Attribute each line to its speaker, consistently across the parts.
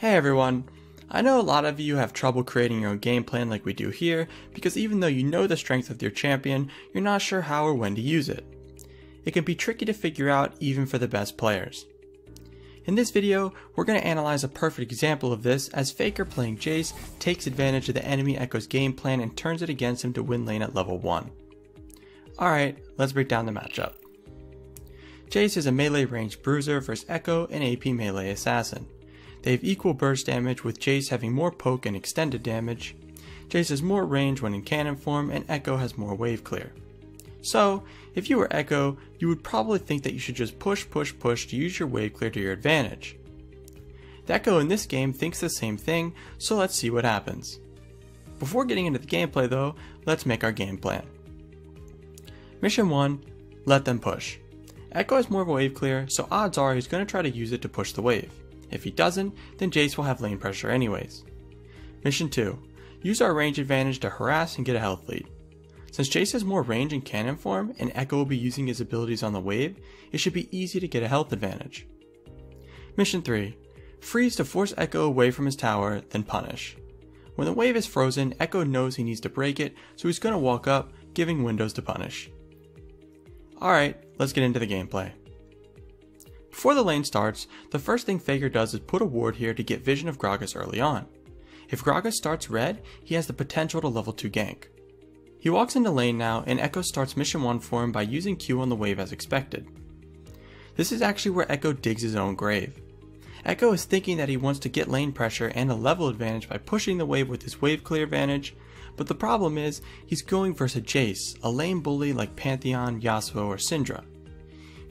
Speaker 1: Hey everyone! I know a lot of you have trouble creating your own game plan like we do here, because even though you know the strength of your champion, you're not sure how or when to use it. It can be tricky to figure out even for the best players. In this video, we're going to analyze a perfect example of this as Faker playing Jace takes advantage of the enemy Echo's game plan and turns it against him to win lane at level 1. Alright, let's break down the matchup. Jace is a melee ranged bruiser versus Echo, an AP melee assassin. They have equal burst damage, with Jace having more poke and extended damage. Jace has more range when in cannon form, and Echo has more wave clear. So, if you were Echo, you would probably think that you should just push to use your wave clear to your advantage. The Echo in this game thinks the same thing, so let's see what happens. Before getting into the gameplay though, let's make our game plan. Mission 1, let them push. Echo has more of a wave clear, so odds are he's going to try to use it to push the wave. If he doesn't, then Jace will have lane pressure anyways. Mission 2, use our range advantage to harass and get a health lead. Since Jace has more range in cannon form and Echo will be using his abilities on the wave, it should be easy to get a health advantage. Mission 3, freeze to force Echo away from his tower, then punish. When the wave is frozen, Echo knows he needs to break it, so he's going to walk up, giving windows to punish. Alright, let's get into the gameplay. Before the lane starts, the first thing Faker does is put a ward here to get vision of Gragas early on. If Gragas starts red, he has the potential to level 2 gank. He walks into lane now, and Echo starts mission 1 for him by using Q on the wave as expected. This is actually where Echo digs his own grave. Echo is thinking that he wants to get lane pressure and a level advantage by pushing the wave with his wave clear advantage, but the problem is he's going versus Jace, a lane bully like Pantheon, Yasuo, or Syndra.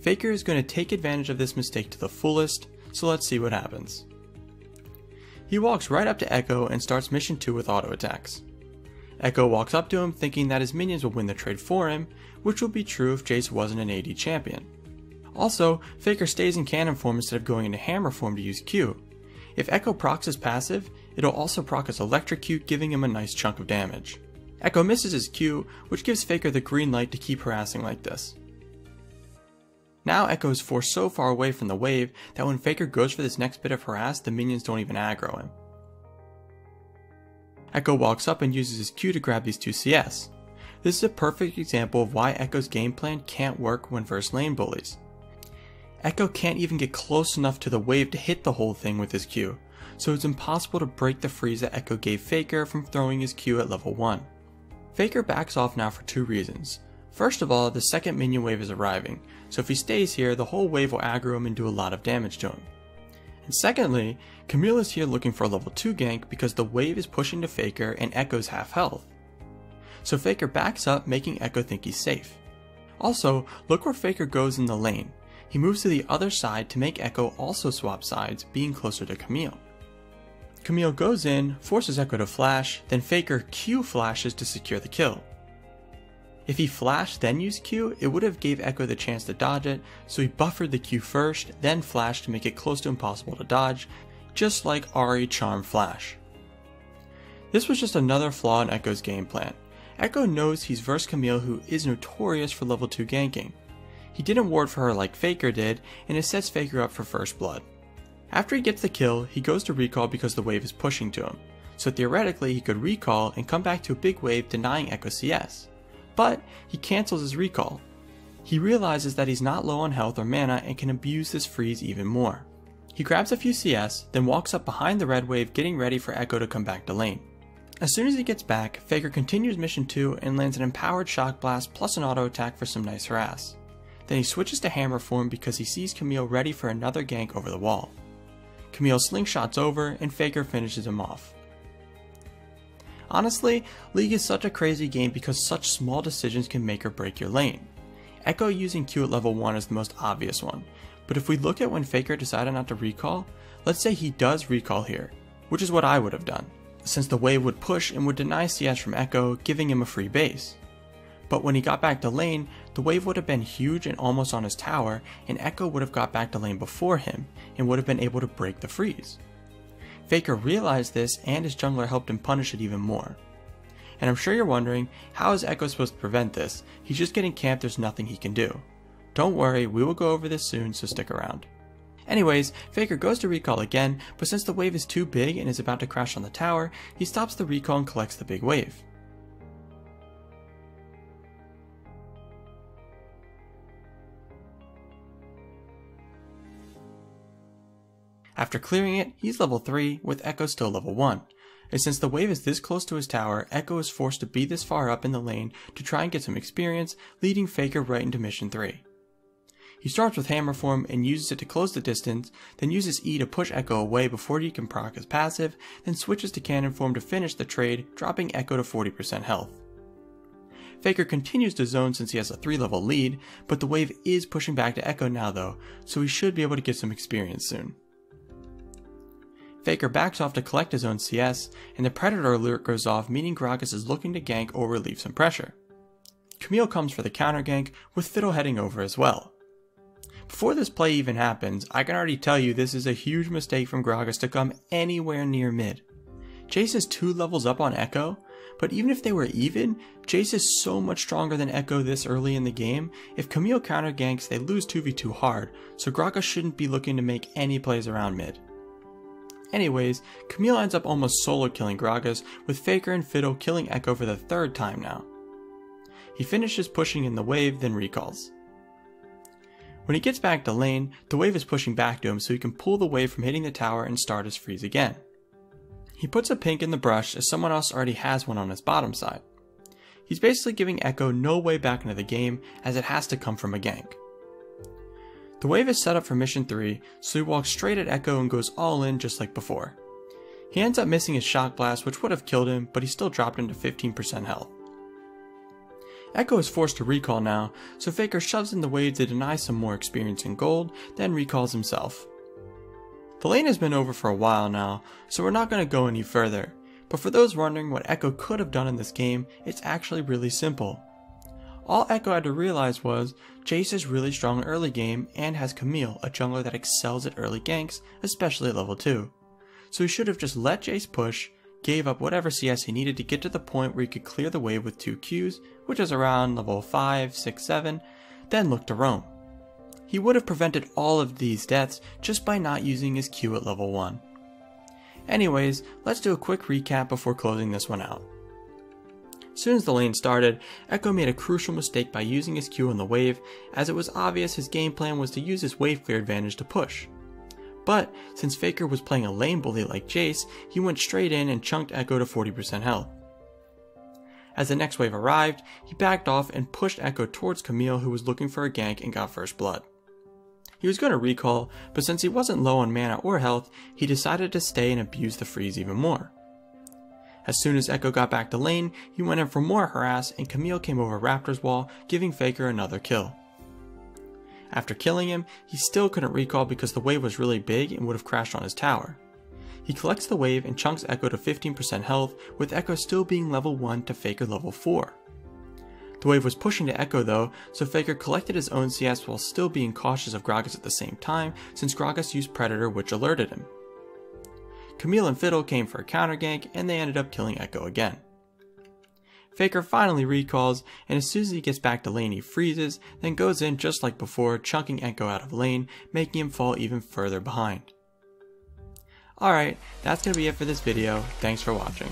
Speaker 1: Faker is going to take advantage of this mistake to the fullest, so let's see what happens. He walks right up to Echo and starts mission 2 with auto attacks. Echo walks up to him thinking that his minions will win the trade for him, which would be true if Jace wasn't an AD champion. Also, Faker stays in cannon form instead of going into hammer form to use Q. If Echo procs his passive, it'll also proc his electrocute, giving him a nice chunk of damage. Echo misses his Q, which gives Faker the green light to keep harassing like this. Now Echo is forced so far away from the wave that when Faker goes for this next bit of harass, the minions don't even aggro him. Echo walks up and uses his Q to grab these 2 CS. This is a perfect example of why Echo's game plan can't work when versus lane bullies. Echo can't even get close enough to the wave to hit the whole thing with his Q, so it's impossible to break the freeze that Echo gave Faker from throwing his Q at level 1. Faker backs off now for 2 reasons. First of all, the second minion wave is arriving, so if he stays here, the whole wave will aggro him and do a lot of damage to him. And secondly, Camille is here looking for a level 2 gank because the wave is pushing to Faker and Echo's half health. So Faker backs up, making Echo think he's safe. Also, look where Faker goes in the lane. He moves to the other side to make Echo also swap sides, being closer to Camille. Camille goes in, forces Echo to flash, then Faker Q flashes to secure the kill. If he flashed then used Q, it would have gave Echo the chance to dodge it, so he buffered the Q first, then flashed to make it close to impossible to dodge, just like Ahri Charm Flash. This was just another flaw in Echo's game plan. Echo knows he's versus Camille, who is notorious for level 2 ganking. He didn't ward for her like Faker did, and it sets Faker up for first blood. After he gets the kill, he goes to recall because the wave is pushing to him, so theoretically he could recall and come back to a big wave denying Echo CS. But he cancels his recall. He realizes that he's not low on health or mana and can abuse this freeze even more. He grabs a few CS, then walks up behind the red wave, getting ready for Echo to come back to lane. As soon as he gets back, Faker continues mission 2 and lands an empowered shock blast plus an auto attack for some nice harass. Then he switches to hammer form because he sees Camille ready for another gank over the wall. Camille slingshots over and Faker finishes him off. Honestly, League is such a crazy game because such small decisions can make or break your lane. Echo using Q at level 1 is the most obvious one, but if we look at when Faker decided not to recall, let's say he does recall here, which is what I would have done, since the wave would push and would deny CS from Echo, giving him a free base. But when he got back to lane, the wave would have been huge and almost on his tower, and Echo would have got back to lane before him, and would have been able to break the freeze. Faker realized this, and his jungler helped him punish it even more. And I'm sure you're wondering, how is Echo supposed to prevent this? He's just getting camped, there's nothing he can do. Don't worry, we will go over this soon, so stick around. Anyways, Faker goes to recall again, but since the wave is too big and is about to crash on the tower, he stops the recall and collects the big wave. After clearing it, he's level 3, with Echo still level 1. And since the wave is this close to his tower, Echo is forced to be this far up in the lane to try and get some experience, leading Faker right into mission 3. He starts with Hammer Form and uses it to close the distance, then uses E to push Echo away before he can proc his passive, then switches to Cannon Form to finish the trade, dropping Echo to 40% health. Faker continues to zone since he has a 3 level lead, but the wave is pushing back to Echo now though, so he should be able to get some experience soon. Faker backs off to collect his own CS, and the Predator alert goes off, meaning Gragas is looking to gank or relieve some pressure. Camille comes for the counter gank, with Fiddle heading over as well. Before this play even happens, I can already tell you this is a huge mistake from Gragas to come anywhere near mid. Jace is 2 levels up on Echo, but even if they were even, Jace is so much stronger than Echo this early in the game. If Camille counter ganks, they lose 2v2 hard, so Gragas shouldn't be looking to make any plays around mid. Anyways, Camille ends up almost solo killing Gragas, with Faker and Fiddle killing Echo for the 3rd time now. He finishes pushing in the wave, then recalls. When he gets back to lane, the wave is pushing back to him so he can pull the wave from hitting the tower and start his freeze again. He puts a pink in the brush as someone else already has one on his bottom side. He's basically giving Echo no way back into the game, as it has to come from a gank. The wave is set up for mission 3, so he walks straight at Echo and goes all in just like before. He ends up missing his shock blast, which would have killed him, but he still dropped him to 15% health. Echo is forced to recall now, so Faker shoves in the wave to deny some more experience in gold, then recalls himself. The lane has been over for a while now, so we're not going to go any further, but for those wondering what Echo could have done in this game, it's actually really simple. All Echo had to realize was, Jace is really strong early game and has Camille, a jungler that excels at early ganks, especially at level 2. So he should have just let Jace push, gave up whatever CS he needed to get to the point where he could clear the wave with 2 Qs, which is around level 5, 6, 7, then look to roam. He would have prevented all of these deaths just by not using his Q at level 1. Anyways, let's do a quick recap before closing this one out. As soon as the lane started, Echo made a crucial mistake by using his Q on the wave, as it was obvious his game plan was to use his wave clear advantage to push. But, since Faker was playing a lane bully like Jace, he went straight in and chunked Echo to 40% health. As the next wave arrived, he backed off and pushed Echo towards Camille, who was looking for a gank and got first blood. He was going to recall, but since he wasn't low on mana or health, he decided to stay and abuse the freeze even more. As soon as Echo got back to lane, he went in for more harass and Camille came over Raptor's wall, giving Faker another kill. After killing him, he still couldn't recall because the wave was really big and would have crashed on his tower. He collects the wave and chunks Echo to 15% health, with Echo still being level 1 to Faker level 4. The wave was pushing to Echo though, so Faker collected his own CS while still being cautious of Gragas at the same time, since Gragas used Predator, which alerted him. Camille and Fiddle came for a counter gank, and they ended up killing Echo again. Faker finally recalls, and as soon as he gets back to lane he freezes, then goes in just like before, chunking Echo out of lane, making him fall even further behind. Alright, that's going to be it for this video. Thanks for watching.